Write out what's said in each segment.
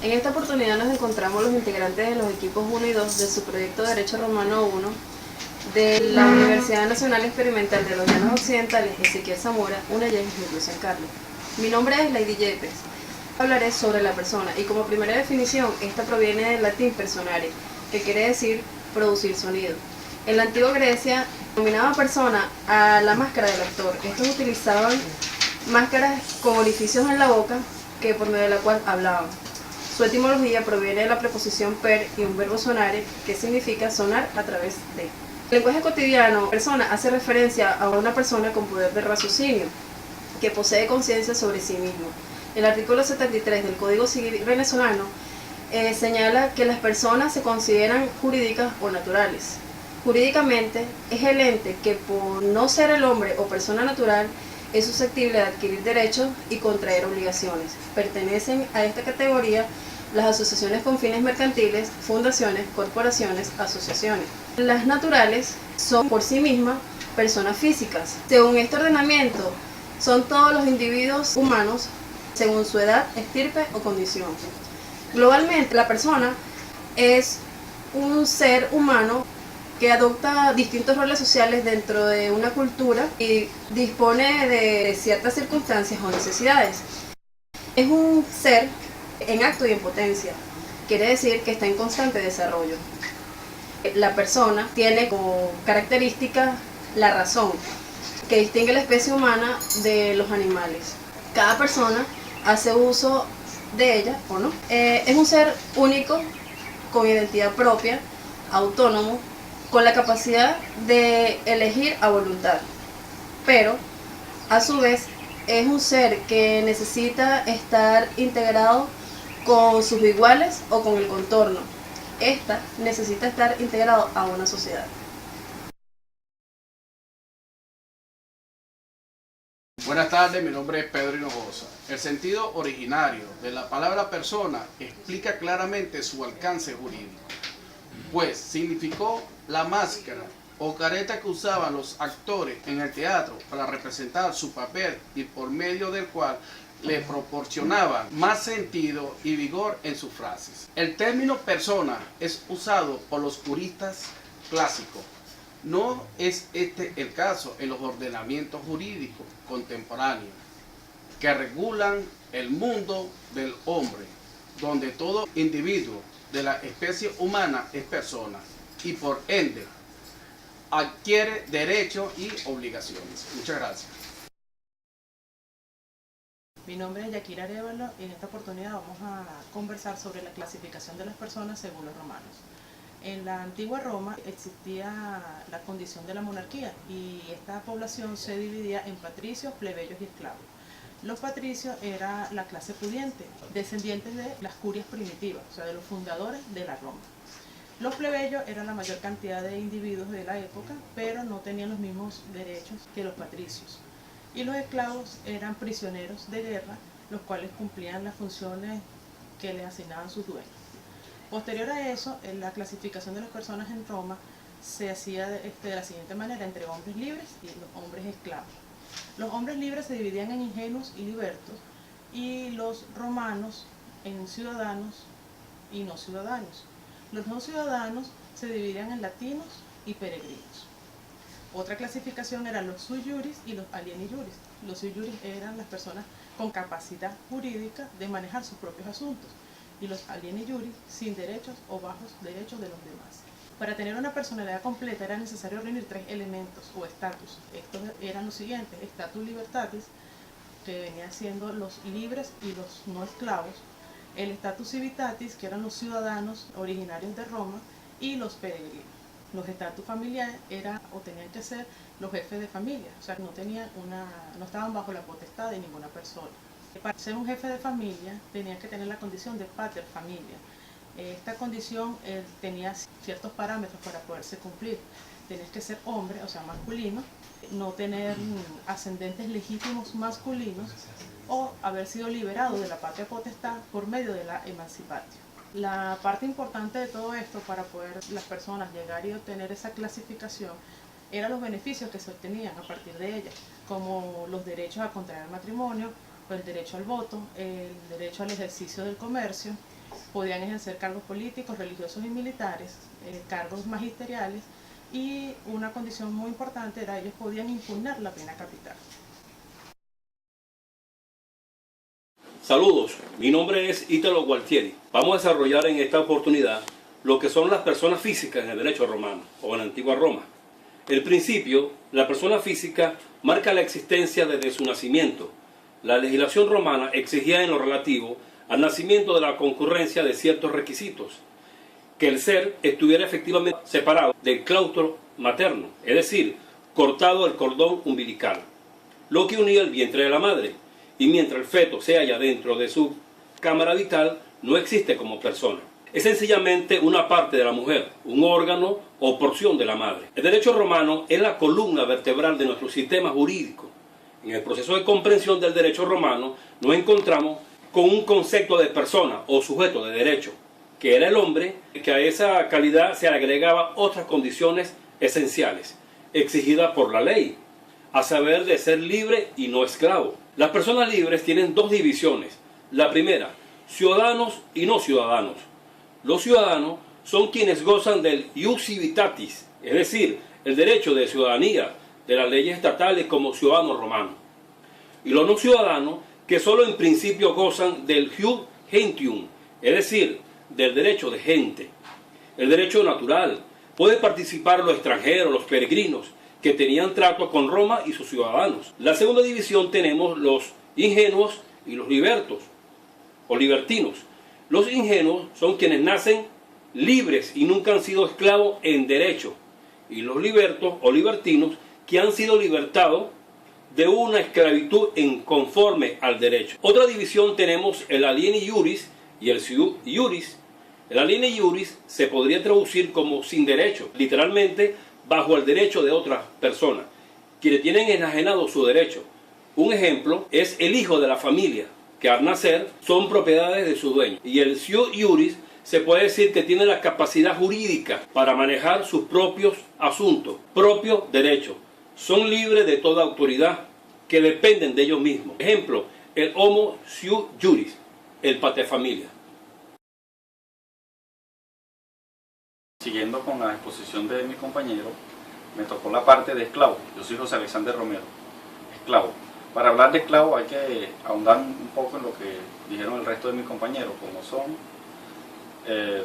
En esta oportunidad nos encontramos los integrantes de los equipos 1 y 2 de su proyecto Derecho Romano 1 de la Universidad Nacional Experimental de los Llanos Occidentales, Ezequiel Zamora, UNEYEN de San Carlos. Mi nombre es Lady Yepes. Hablaré sobre la persona y como primera definición, esta proviene del latín personare, que quiere decir producir sonido. En la antigua Grecia denominaba persona a la máscara del actor. Estos utilizaban máscaras con orificios en la boca que por medio de la cual hablaban. Su etimología proviene de la preposición per y un verbo sonare, que significa sonar a través de. El lenguaje cotidiano, persona, hace referencia a una persona con poder de raciocinio, que posee conciencia sobre sí mismo. El artículo 73 del Código Civil venezolano señala que las personas se consideran jurídicas o naturales. Jurídicamente es el ente que por no ser el hombre o persona natural es susceptible de adquirir derechos y contraer obligaciones. Pertenecen a esta categoría las asociaciones con fines mercantiles, fundaciones, corporaciones, asociaciones. Las naturales son por sí mismas personas físicas. Según este ordenamiento, son todos los individuos humanos según su edad, estirpe o condición. Globalmente, la persona es un ser humano que adopta distintos roles sociales dentro de una cultura y dispone de ciertas circunstancias o necesidades. Es un ser en acto y en potencia, quiere decir que está en constante desarrollo. La persona tiene como característica la razón, que distingue la especie humana de los animales. Cada persona hace uso de ella o no. Es un ser único, con identidad propia, autónomo, con la capacidad de elegir a voluntad, pero a su vez es un ser que necesita estar integrado con sus iguales o con el contorno. Esta necesita estar integrado a una sociedad. Buenas tardes, mi nombre es Pedro Hinojosa. El sentido originario de la palabra persona explica claramente su alcance jurídico, pues significó la máscara o careta que usaban los actores en el teatro para representar su papel y por medio del cual le proporcionaban más sentido y vigor en sus frases. El término persona es usado por los juristas clásicos. No es este el caso en los ordenamientos jurídicos contemporáneos que regulan el mundo del hombre, donde todo individuo de la especie humana es persona y por ende adquiere derechos y obligaciones. Muchas gracias. Mi nombre es Yakira Arevalo y en esta oportunidad vamos a conversar sobre la clasificación de las personas según los romanos. En la antigua Roma existía la condición de la monarquía y esta población se dividía en patricios, plebeyos y esclavos. Los patricios era la clase pudiente, descendientes de las curias primitivas, o sea, de los fundadores de la Roma. Los plebeyos eran la mayor cantidad de individuos de la época, pero no tenían los mismos derechos que los patricios. Y los esclavos eran prisioneros de guerra, los cuales cumplían las funciones que les asignaban sus dueños. Posterior a eso, la clasificación de las personas en Roma se hacía de la siguiente manera, entre hombres libres y los hombres esclavos. Los hombres libres se dividían en ingenuos y libertos, y los romanos en ciudadanos y no ciudadanos. Los no ciudadanos se dividían en latinos y peregrinos. Otra clasificación eran los sui juris y los alieni juris. Los sui juris eran las personas con capacidad jurídica de manejar sus propios asuntos, y los alieni juris sin derechos o bajos derechos de los demás. Para tener una personalidad completa era necesario reunir tres elementos o estatus. Estos eran los siguientes: status libertatis, que venía siendo los libres y los no esclavos; el status civitatis, que eran los ciudadanos originarios de Roma; y los peregrinos. Los estatus familiares eran o tenían que ser los jefes de familia, o sea, no estaban bajo la potestad de ninguna persona. Para ser un jefe de familia tenía que tener la condición de pater familia. Esta condición tenía ciertos parámetros para poderse cumplir. Tenías que ser hombre, o sea, masculino, no tener ascendentes legítimos masculinos o haber sido liberado de la patria potestad por medio de la emancipatio. La parte importante de todo esto para poder las personas llegar y obtener esa clasificación eran los beneficios que se obtenían a partir de ella, como los derechos a contraer matrimonio el derecho al voto, el derecho al ejercicio del comercio, podían ejercer cargos políticos, religiosos y militares, cargos magisteriales, y una condición muy importante era ellos podían impugnar la pena capital. Saludos, mi nombre es Ítalo Gualtieri. Vamos a desarrollar en esta oportunidad lo que son las personas físicas en el derecho romano o en la antigua Roma. El principio, la persona física marca la existencia desde su nacimiento. La legislación romana exigía en lo relativo al nacimiento de la concurrencia de ciertos requisitos, que el ser estuviera efectivamente separado del claustro materno, es decir, cortado el cordón umbilical, lo que unía el vientre de la madre, y mientras el feto se halla dentro de su cámara vital, no existe como persona. Es sencillamente una parte de la mujer, un órgano o porción de la madre. El derecho romano es la columna vertebral de nuestro sistema jurídico. En el proceso de comprensión del derecho romano nos encontramos con un concepto de persona o sujeto de derecho, que era el hombre, que a esa calidad se agregaba otras condiciones esenciales, exigidas por la ley, a saber de ser libre y no esclavo. Las personas libres tienen dos divisiones. La primera, ciudadanos y no ciudadanos. Los ciudadanos son quienes gozan del ius civitatis, es decir, el derecho de ciudadanía de las leyes estatales como ciudadanos romanos. Y los no ciudadanos, que solo en principio gozan del ius gentium, es decir, del derecho de gente. El derecho natural. Puede participar los extranjeros, los peregrinos, que tenían trato con Roma y sus ciudadanos. La segunda división tenemos los ingenuos y los libertos, o libertinos. Los ingenuos son quienes nacen libres y nunca han sido esclavos en derecho, y los libertos o libertinos que han sido libertados de una esclavitud en conforme al derecho. Otra división tenemos el alieni juris y el siu juris. El alieni juris se podría traducir como sin derecho, literalmente bajo el derecho de otras personas, quienes tienen enajenado su derecho. Un ejemplo es el hijo de la familia, que al nacer son propiedades de su dueño. Y el siu juris se puede decir que tiene la capacidad jurídica para manejar sus propios asuntos, propios derechos. Son libres de toda autoridad que dependen de ellos mismos. Ejemplo, el homo siu juris, el paterfamilia. Siguiendo con la exposición de mi compañero, me tocó la parte de esclavo. Yo soy José Alexander Romero, esclavo. Para hablar de esclavo hay que ahondar un poco en lo que dijeron el resto de mis compañeros, como son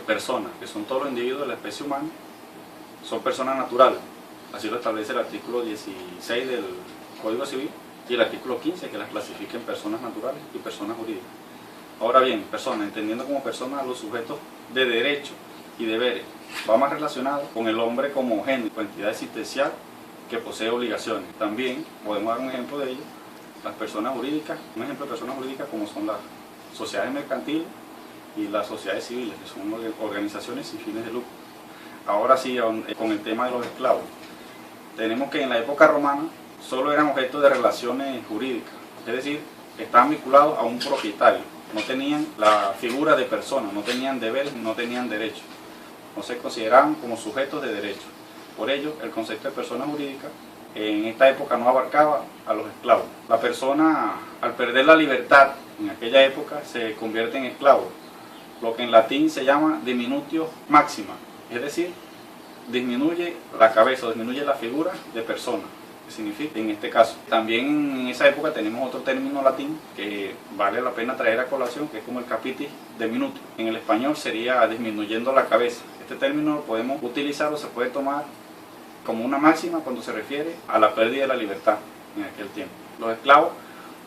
personas, que son todos los individuos de la especie humana, son personas naturales. Así lo establece el artículo 16 del Código Civil y el artículo 15, que las clasifica en personas naturales y personas jurídicas. Ahora bien, personas, entendiendo como personas los sujetos de derechos y deberes, va más relacionado con el hombre como género, entidad existencial que posee obligaciones. También podemos dar un ejemplo de ello, las personas jurídicas, un ejemplo de personas jurídicas como son las sociedades mercantiles y las sociedades civiles, que son organizaciones sin fines de lucro. Ahora sí, con el tema de los esclavos, tenemos que en la época romana solo eran objetos de relaciones jurídicas, es decir, estaban vinculados a un propietario, no tenían la figura de persona, no tenían deberes, no tenían derechos, no se consideraban como sujetos de derechos. Por ello, el concepto de persona jurídica en esta época no abarcaba a los esclavos. La persona, al perder la libertad en aquella época, se convierte en esclavo, lo que en latín se llama diminutio maxima, es decir, disminuye la cabeza, disminuye la figura de persona, que significa en este caso. También en esa época tenemos otro término latín que vale la pena traer a colación, que es como el capitis diminutio. En el español sería disminuyendo la cabeza. Este término lo podemos utilizar o se puede tomar como una máxima cuando se refiere a la pérdida de la libertad en aquel tiempo. Los esclavos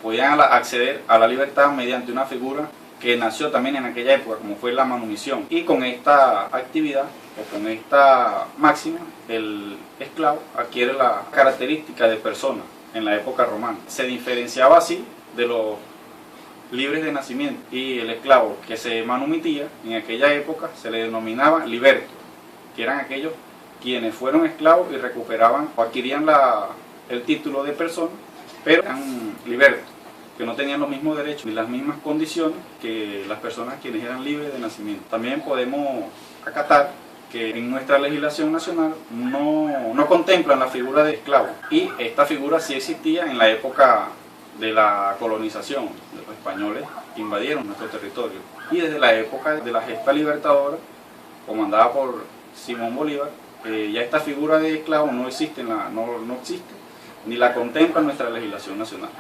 podían acceder a la libertad mediante una figura que nació también en aquella época, como fue la manumisión. Y con esta actividad, o con esta máxima, el esclavo adquiere la característica de persona en la época romana. Se diferenciaba así de los libres de nacimiento, y el esclavo que se manumitía en aquella época se le denominaba liberto, que eran aquellos quienes fueron esclavos y recuperaban o adquirían el título de persona, pero eran libertos, que no tenían los mismos derechos ni las mismas condiciones que las personas quienes eran libres de nacimiento. También podemos acatar que en nuestra legislación nacional no contemplan la figura de esclavo, y esta figura sí existía en la época de la colonización de los españoles que invadieron nuestro territorio. Y desde la época de la gesta libertadora, comandada por Simón Bolívar, ya esta figura de esclavo no existe, no existe, ni la contempla nuestra legislación nacional.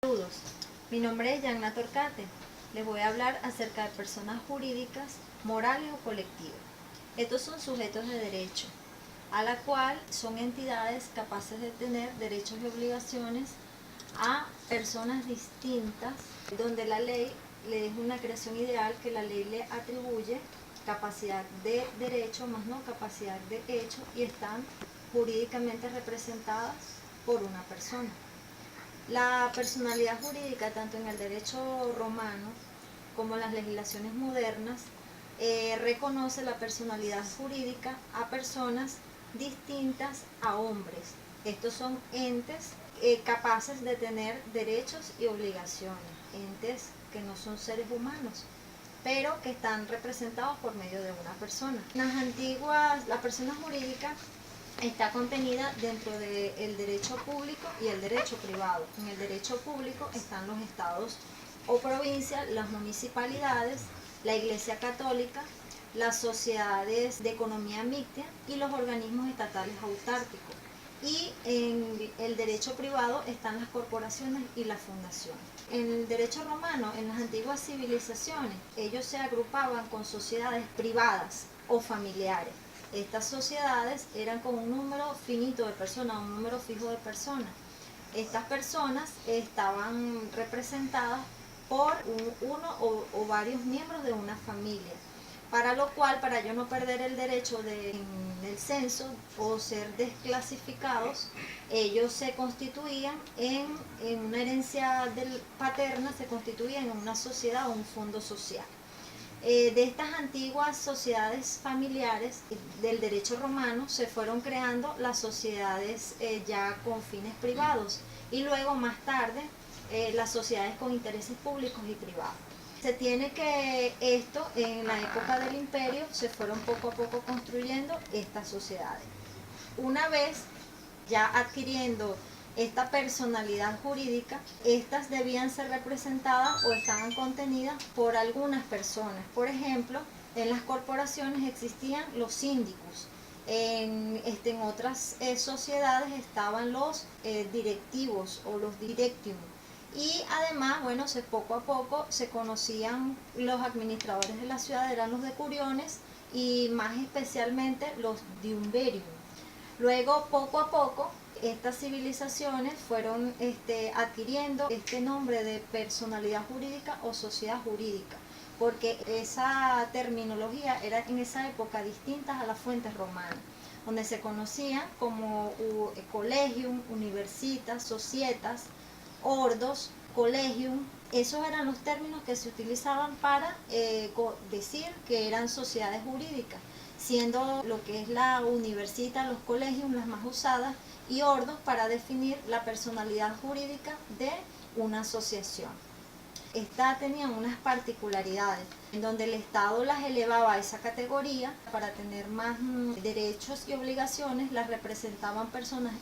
Saludos, mi nombre es Yanna Torcate. Les voy a hablar acerca de personas jurídicas, morales o colectivas. Estos son sujetos de derecho, a la cual son entidades capaces de tener derechos y obligaciones a personas distintas, donde la ley le es una creación ideal que la ley le atribuye capacidad de derecho más no capacidad de hecho y están jurídicamente representadas por una persona. La personalidad jurídica, tanto en el derecho romano como en las legislaciones modernas, reconoce la personalidad jurídica a personas distintas a hombres. Estos son entes capaces de tener derechos y obligaciones, entes que no son seres humanos, pero que están representados por medio de una persona. Las antiguas, la persona jurídica está contenida dentro del derecho público y el derecho privado. En el derecho público están los estados o provincias, las municipalidades, la Iglesia Católica, las sociedades de economía mixta y los organismos estatales autárquicos. Y en el derecho privado están las corporaciones y las fundaciones. En el derecho romano, en las antiguas civilizaciones, ellos se agrupaban con sociedades privadas o familiares. Estas sociedades eran con un número finito de personas, un número fijo de personas. Estas personas estaban representadas por uno o varios miembros de una familia, para lo cual, para yo no perder el derecho del censo o ser desclasificados, ellos se constituían en una herencia paterna, se constituían en una sociedad o un fondo social. De estas antiguas sociedades familiares del derecho romano se fueron creando las sociedades ya con fines privados y luego más tarde las sociedades con intereses públicos y privados. Se tiene que esto en la época del imperio se fueron poco a poco construyendo estas sociedades. Una vez ya adquiriendo esta personalidad jurídica, estas debían ser representadas o estaban contenidas por algunas personas. Por ejemplo, en las corporaciones existían los síndicos. En otras sociedades estaban los directivos o los directium. Y además, bueno, poco a poco se conocían los administradores de la ciudad, eran los decuriones y más especialmente los diumberium. Luego, poco a poco, estas civilizaciones fueron adquiriendo este nombre de personalidad jurídica o sociedad jurídica, porque esa terminología era en esa época distinta a las fuentes romanas, donde se conocían como collegium, universitas, societas, ordos, collegium. Esos eran los términos que se utilizaban para decir que eran sociedades jurídicas, siendo lo que es la universita, los colegium las más usadas, y ordos para definir la personalidad jurídica de una asociación. Estas tenían unas particularidades, en donde el Estado las elevaba a esa categoría para tener más derechos y obligaciones, las representaban personas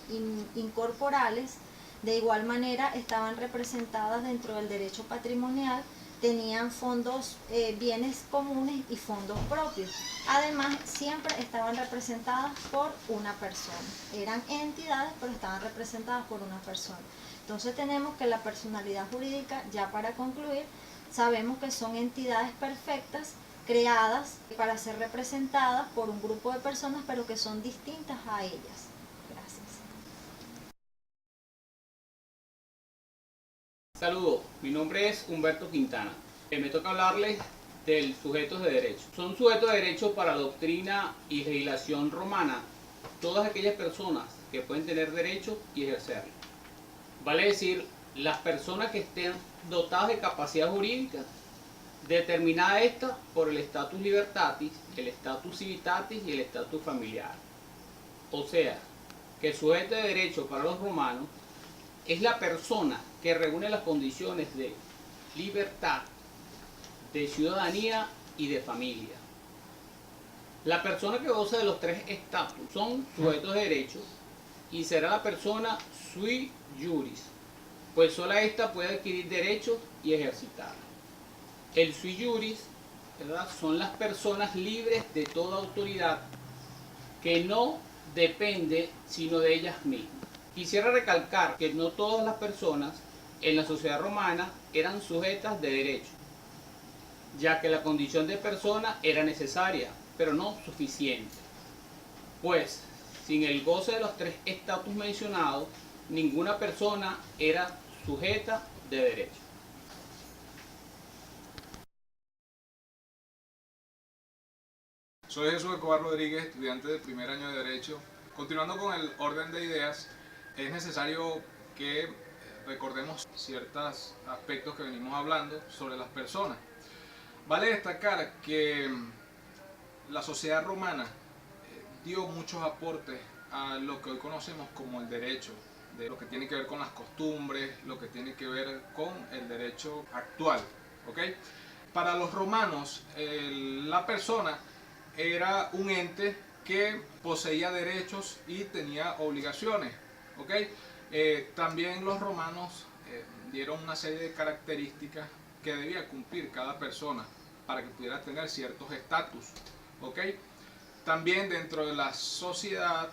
incorporales. De igual manera estaban representadas dentro del derecho patrimonial, tenían fondos, bienes comunes y fondos propios. Además, siempre estaban representadas por una persona. Eran entidades, pero estaban representadas por una persona. Entonces tenemos que la personalidad jurídica, ya para concluir, sabemos que son entidades perfectas, creadas para ser representadas por un grupo de personas, pero que son distintas a ellas. Gracias. Saludos, mi nombre es Humberto Quintana. Me toca hablarles del sujetos de derecho. Son sujetos de derecho para la doctrina y legislación romana todas aquellas personas que pueden tener derecho y ejercerlo. Vale decir, las personas que estén dotadas de capacidad jurídica, determinada esta por el status libertatis, el status civitatis y el status familiar. O sea, que el sujeto de derecho para los romanos es la persona que reúne las condiciones de libertad, de ciudadanía y de familia. La persona que goza de los tres estatus son sujetos de derecho y será la persona sui juris, pues sola ésta puede adquirir derechos y ejercitarlos. El sui juris, ¿verdad?, son las personas libres de toda autoridad que no depende sino de ellas mismas. Quisiera recalcar que no todas las personas en la sociedad romana eran sujetas de derecho, ya que la condición de persona era necesaria, pero no suficiente. Pues, sin el goce de los tres estatus mencionados, ninguna persona era sujeta de derecho. Soy Jesús Escobar Rodríguez, estudiante de primer año de Derecho. Continuando con el orden de ideas, es necesario que recordemos ciertos aspectos que venimos hablando sobre las personas. Vale destacar que la sociedad romana dio muchos aportes a lo que hoy conocemos como el derecho, de lo que tiene que ver con las costumbres, lo que tiene que ver con el derecho actual, ¿ok? Para los romanos, la persona era un ente que poseía derechos y tenía obligaciones, ¿ok? También los romanos dieron una serie de características que debía cumplir cada persona para que pudiera tener ciertos estatus, ¿ok? También dentro de la sociedad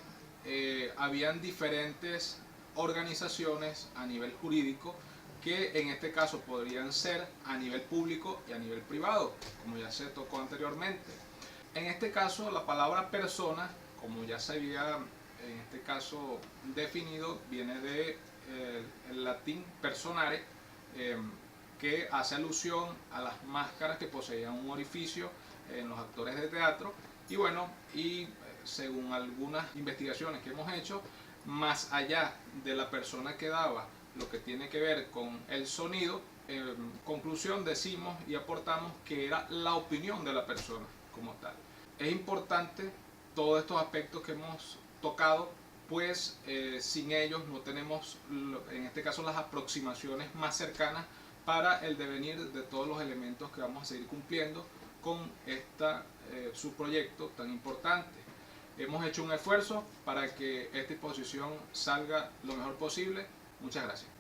habían diferentes organizaciones a nivel jurídico que en este caso podrían ser a nivel público y a nivel privado, como ya se tocó anteriormente. En este caso la palabra persona, como ya se había en este caso definido, viene del latín personare, que hace alusión a las máscaras que poseían un orificio en los actores de teatro. Y bueno, según algunas investigaciones que hemos hecho, más allá de la persona que daba lo que tiene que ver con el sonido, en conclusión decimos y aportamos que era la opinión de la persona como tal. Es importante todos estos aspectos que hemos tocado, pues sin ellos no tenemos, en este caso, las aproximaciones más cercanas para el devenir de todos los elementos que vamos a seguir cumpliendo con su proyecto tan importante. Hemos hecho un esfuerzo para que esta exposición salga lo mejor posible. Muchas gracias.